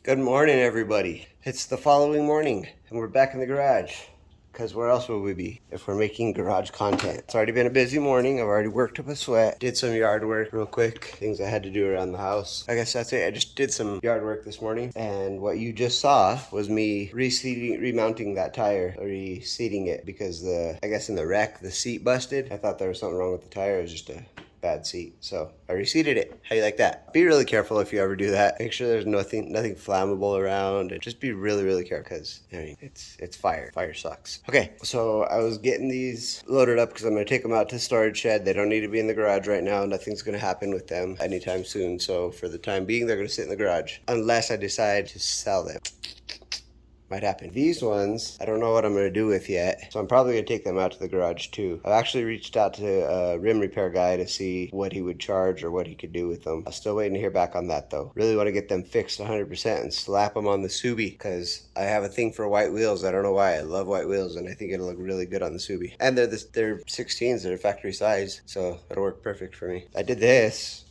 Good morning, everybody. It's the following morning, and we're back in the garage. Because where else would we be if we're making garage content? It's already been a busy morning. I've already worked up a sweat. Did some yard work real quick. Things I had to do around the house. I guess that's it. I just did some yard work this morning. And what you just saw was me remounting that tire. Reseating it because I guess in the wreck, the seat busted. I thought there was something wrong with the tire. It was just a bad seat, so I reseated it. How you like that? Be really careful if you ever do that. Make sure there's nothing flammable around, and just be really careful because I mean it's fire. Fire sucks. Okay, so I was getting these loaded up because I'm gonna take them out to the storage shed. They don't need to be in the garage right now. Nothing's gonna happen with them anytime soon. So for the time being, they're gonna sit in the garage unless I decide to sell them. Might happen. These ones, I don't know what I'm going to do with yet, so I'm probably going to take them out to the garage too. I've actually reached out to a rim repair guy to see what he would charge or what he could do with them. I'm still waiting to hear back on that though. Really want to get them fixed 100% and slap them on the Subi because I have a thing for white wheels. I don't know why. I love white wheels and I think it'll look really good on the Subi. And they're 16s, they're factory size, so it'll work perfect for me. I did this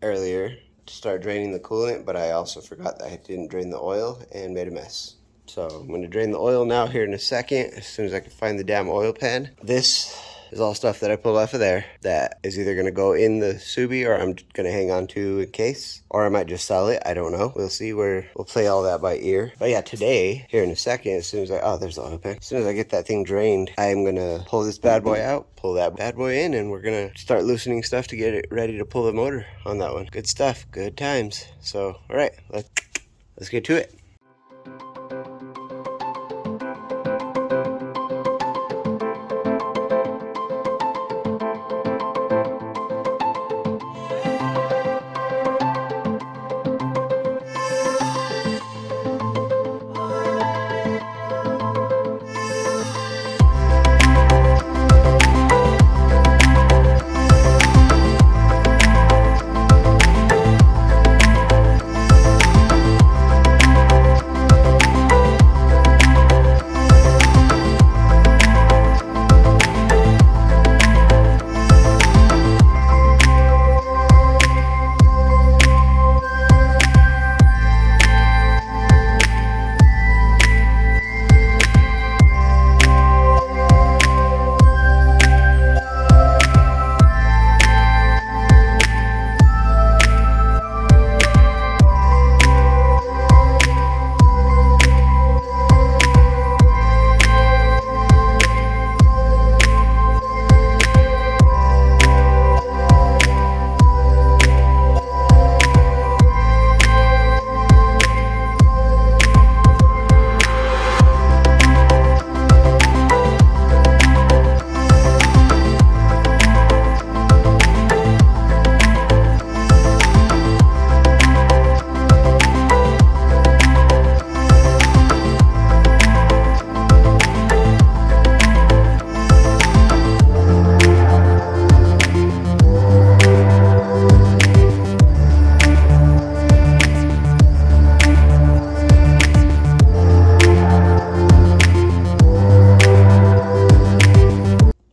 earlier to start draining the coolant, but I also forgot that I didn't drain the oil and made a mess. So I'm going to drain the oil now here in a second, as soon as I can find the damn oil pan. This is all stuff that I pulled off of there that is either going to go in the Subi or I'm going to hang on to in case, or I might just sell it. I don't know. We'll see. We'll play all that by ear. But yeah, today, here in a second, as soon as there's the oil pan. As soon as I get that thing drained, I'm going to pull this bad boy out, pull that bad boy in, and we're going to start loosening stuff to get it ready to pull the motor on that one. Good stuff. Good times. So, all right, let's get to it.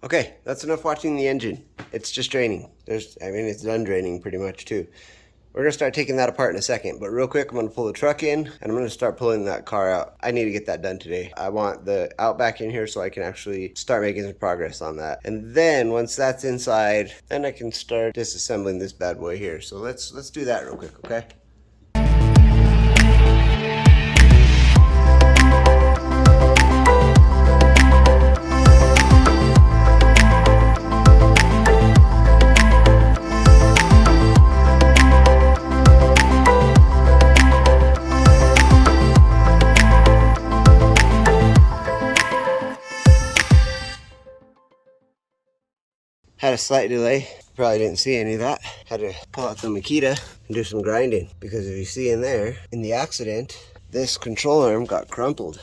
Okay, that's enough watching the engine. It's just draining. It's done draining pretty much too. We're gonna start taking that apart in a second, but real quick, I'm gonna pull the truck in and I'm gonna start pulling that car out. I need to get that done today. I want the Outback in here so I can actually start making some progress on that. And then once that's inside, then I can start disassembling this bad boy here. So let's do that real quick, okay? Had a slight delay. Probably didn't see any of that. Had to pull out the Makita and do some grinding because if you see in there, in the accident, this control arm got crumpled.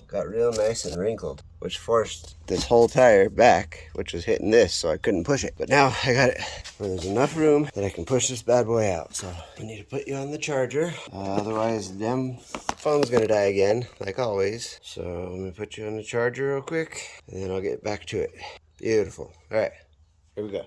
Got real nice and wrinkled, which forced this whole tire back, which was hitting this, so I couldn't push it. But now I got it where there's enough room that I can push this bad boy out. So I need to put you on the charger. Otherwise, them phone's gonna die again, like always. So I'm gonna put you on the charger real quick, and then I'll get back to it. Beautiful. All right. Here we go.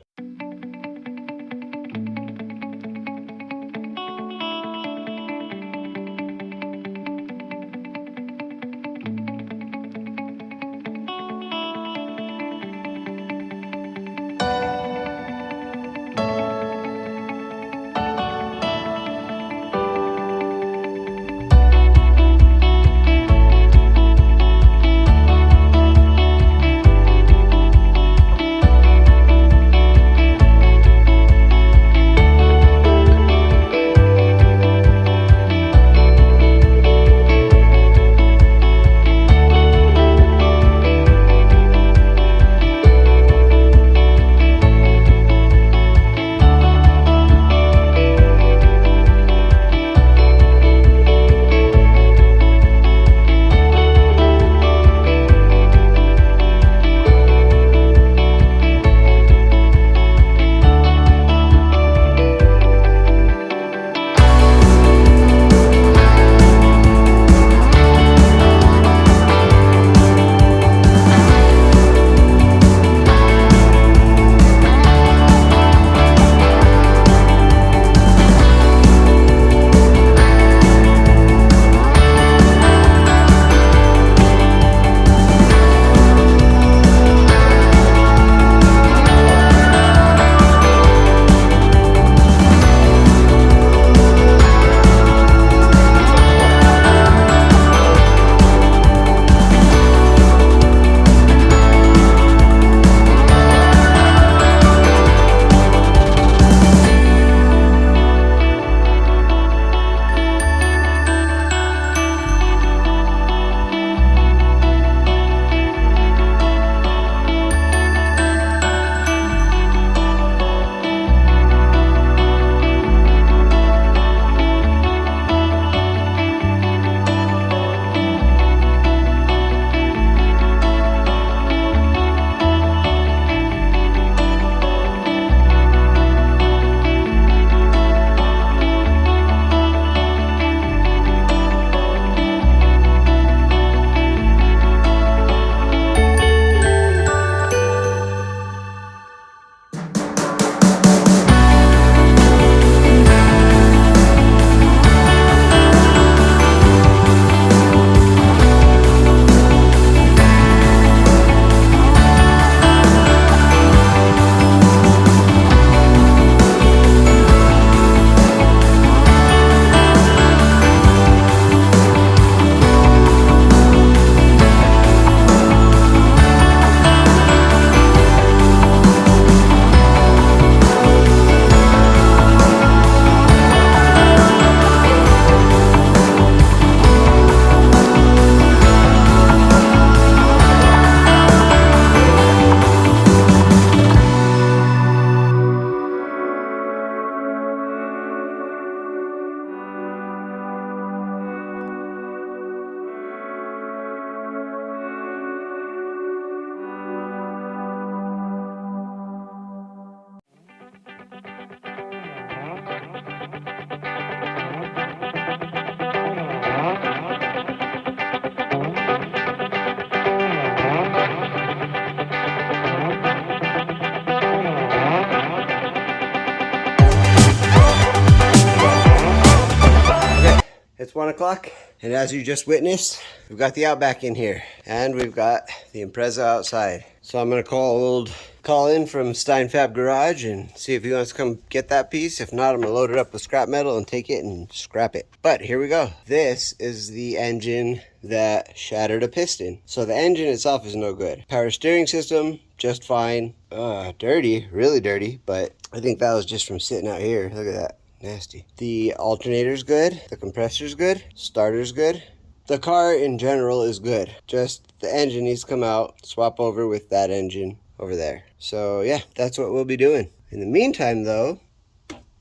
1 o'clock. And as you just witnessed, we've got the Outback in here. And we've got the Impreza outside. So I'm going to call old Colin from Steinfab Garage and see if he wants to come get that piece. If not, I'm going to load it up with scrap metal and take it and scrap it. But here we go. This is the engine that shattered a piston. So the engine itself is no good. Power steering system, just fine. Dirty, really dirty, but I think that was just from sitting out here. Look at that. Nasty. The alternator's good. The compressor's good. Starter's good. The car in general is good. Just the engine needs to come out, swap over with that engine over there. So yeah, that's what we'll be doing. In the meantime though,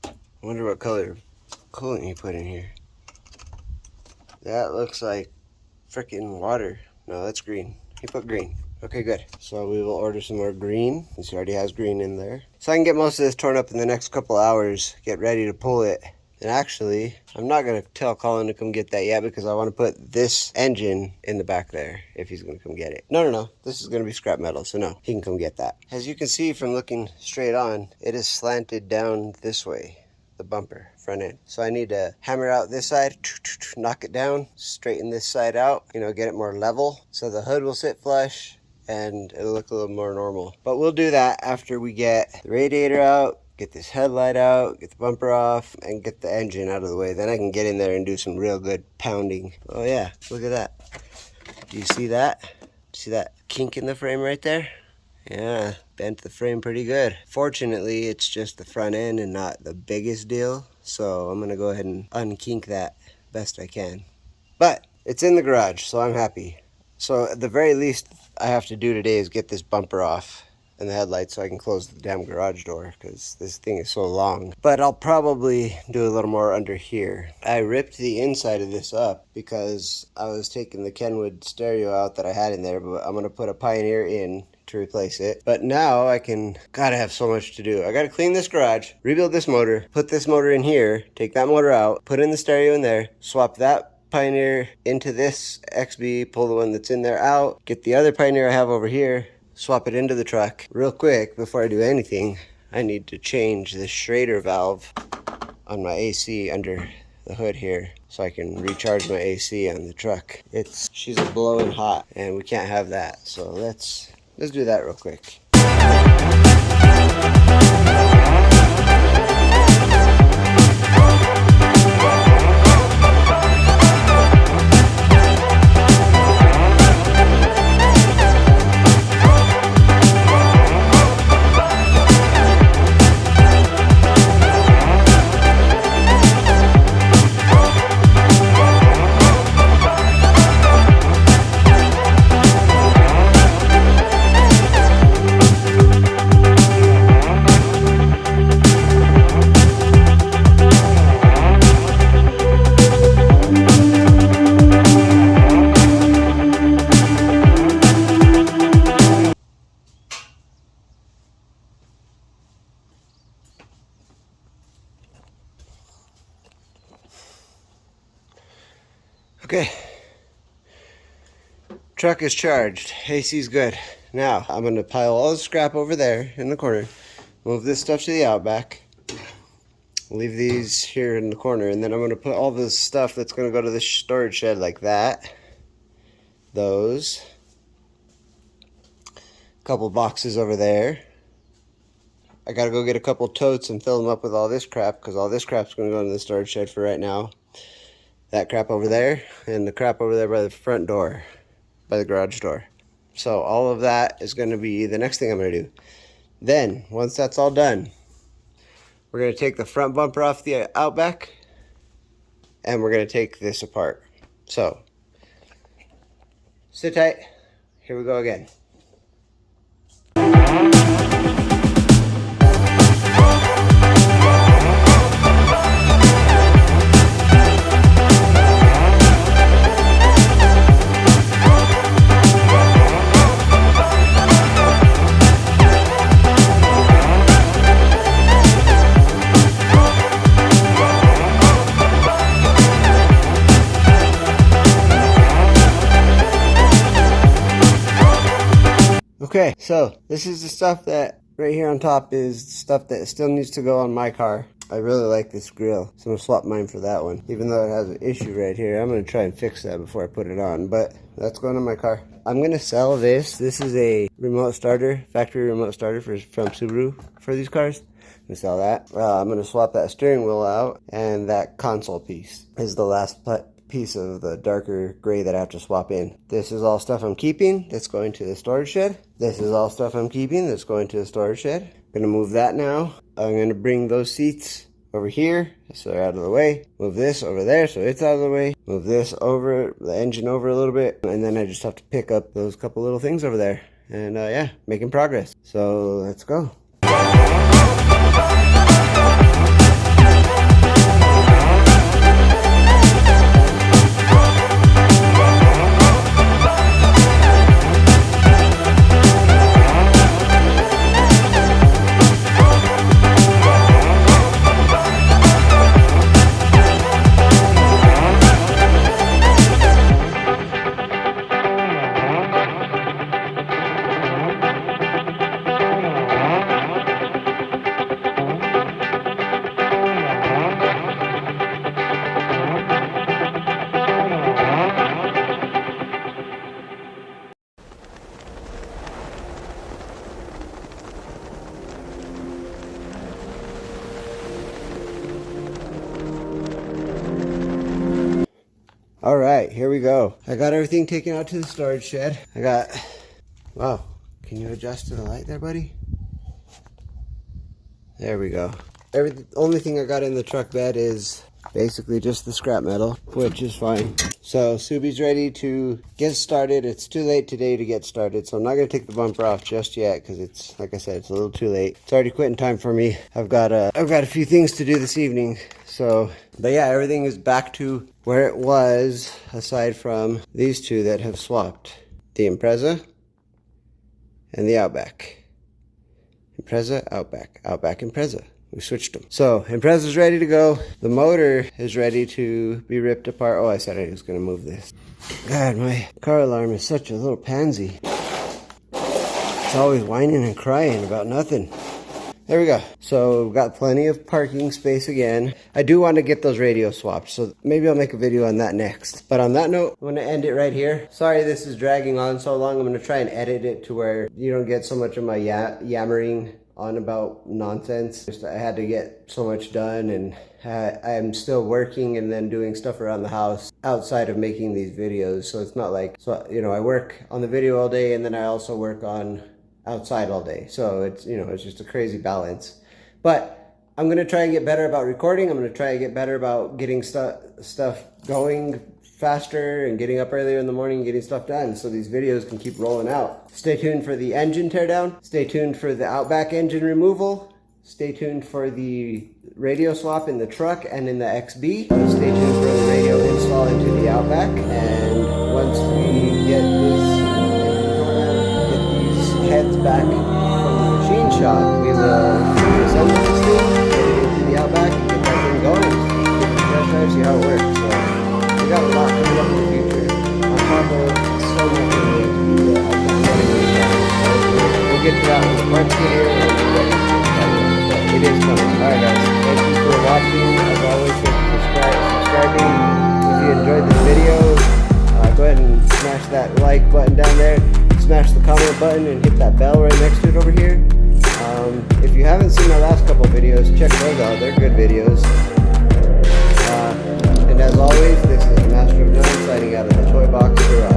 I wonder what color coolant you put in here. That looks like freaking water. No, that's green. He put green. Okay, good. So we will order some more green. He already has green in there. So I can get most of this torn up in the next couple hours, get ready to pull it. And actually, I'm not going to tell Colin to come get that yet because I want to put this engine in the back there if he's going to come get it. No. This is going to be scrap metal, so no, he can come get that. As you can see from looking straight on, it is slanted down this way, the bumper, front end. So I need to hammer out this side, knock it down, straighten this side out, get it more level so the hood will sit flush and it'll look a little more normal. But we'll do that after we get the radiator out, get this headlight out, get the bumper off, and get the engine out of the way. Then I can get in there and do some real good pounding. Oh yeah, look at that. Do you see that? See that kink in the frame right there? Yeah, bent the frame pretty good. Fortunately, it's just the front end and not the biggest deal. So I'm gonna go ahead and unkink that best I can. But it's in the garage, so I'm happy. So at the very least I have to do today is get this bumper off and the headlights so I can close the damn garage door because this thing is so long. But I'll probably do a little more under here. I ripped the inside of this up because I was taking the Kenwood stereo out that I had in there, but I'm going to put a Pioneer in to replace it. But now gotta have so much to do. I gotta clean this garage, rebuild this motor, put this motor in here, take that motor out, put in the stereo in there, swap that Pioneer into this XB, pull the one that's in there out, get the other Pioneer I have over here, swap it into the truck. Real quick, before I do anything, I need to change the Schrader valve on my AC under the hood here so I can recharge my AC on the truck. She's a blowing hot and we can't have that. So let's do that real quick. Okay, truck is charged, AC's good. Now I'm going to pile all the scrap over there in the corner, move this stuff to the Outback, leave these here in the corner, and then I'm going to put all this stuff that's going to go to the storage shed like that, those, a couple boxes over there. I got to go get a couple totes and fill them up with all this crap because all this crap's going to go in the storage shed for right now. That crap over there and the crap over there by the front door, by the garage door. So all of that is going to be the next thing I'm going to do. Then once that's all done, we're going to take the front bumper off the Outback and we're going to take this apart. So sit tight, here we go again. Okay, so this is the stuff that right here on top is stuff that still needs to go on my car. I really like this grill, so I'm gonna swap mine for that one. Even though it has an issue right here, I'm gonna try and fix that before I put it on, but that's going in my car. I'm gonna sell this. This is a remote starter, factory remote starter from Subaru for these cars. I'm gonna sell that. I'm gonna swap that steering wheel out, and that console piece is the last piece of the darker gray that I have to swap in. This is all stuff I'm keeping that's going to the storage shed. This is all stuff I'm keeping that's going to the storage shed. I'm gonna move that now. I'm gonna bring those seats over here so they're out of the way. Move this over there so it's out of the way. Move this over, the engine over a little bit, and then I just have to pick up those couple little things over there. And yeah, making progress. So let's go. All right, here we go. I got everything taken out to the storage shed. Wow, can you adjust to the light there, buddy? There we go. Only thing I got in the truck bed is basically just the scrap metal, which is fine. So Subi's ready to get started. It's too late today to get started, so I'm not gonna take the bumper off just yet because it's, like I said, it's a little too late. It's already quitting time for me. I've got a few things to do this evening. So, but yeah, everything is back to where it was, aside from these two that have swapped. The Impreza and the Outback. Impreza, Outback, Outback, Impreza. We switched them. So, Impreza's ready to go. The motor is ready to be ripped apart. Oh, I said I was going to move this. God, my car alarm is such a little pansy. It's always whining and crying about nothing. There we go. So we've got plenty of parking space again. I do want to get those radios swapped, so maybe I'll make a video on that next. But on that note, I'm going to end it right here. Sorry this is dragging on so long. I'm going to try and edit it to where you don't get so much of my yammering on about nonsense. Just I had to get so much done, and I'm still working and then doing stuff around the house outside of making these videos. So it's not like, you know, I work on the video all day and then I also work on outside all day. So it's, you know, it's just a crazy balance. But I'm going to try and get better about recording. I'm going to try and get better about getting stuff going faster and getting up earlier in the morning and getting stuff done so these videos can keep rolling out. Stay tuned for the engine teardown. Stay tuned for the Outback engine removal. Stay tuned for the radio swap in the truck and in the XB. Stay tuned for the radio install into the Outback. And once we get these heads back from the machine shop, we will assemble this thing, get it into the Outback, and get that thing going, get the test drive, see how it works. So we got a lot coming up in the future. On top of so much of the XB that I can't really we'll get to that when the parts get here and we're ready to start. But it is coming. Alright guys, thank you for watching. As always, thank you for subscribing. If you enjoyed this video, go ahead and smash that like button down there. Smash the comment button and hit that bell right next to it over here. If you haven't seen my last couple videos, check those out. They're good videos. And as always, this is the Master of None signing out of the Toy-Box Garage.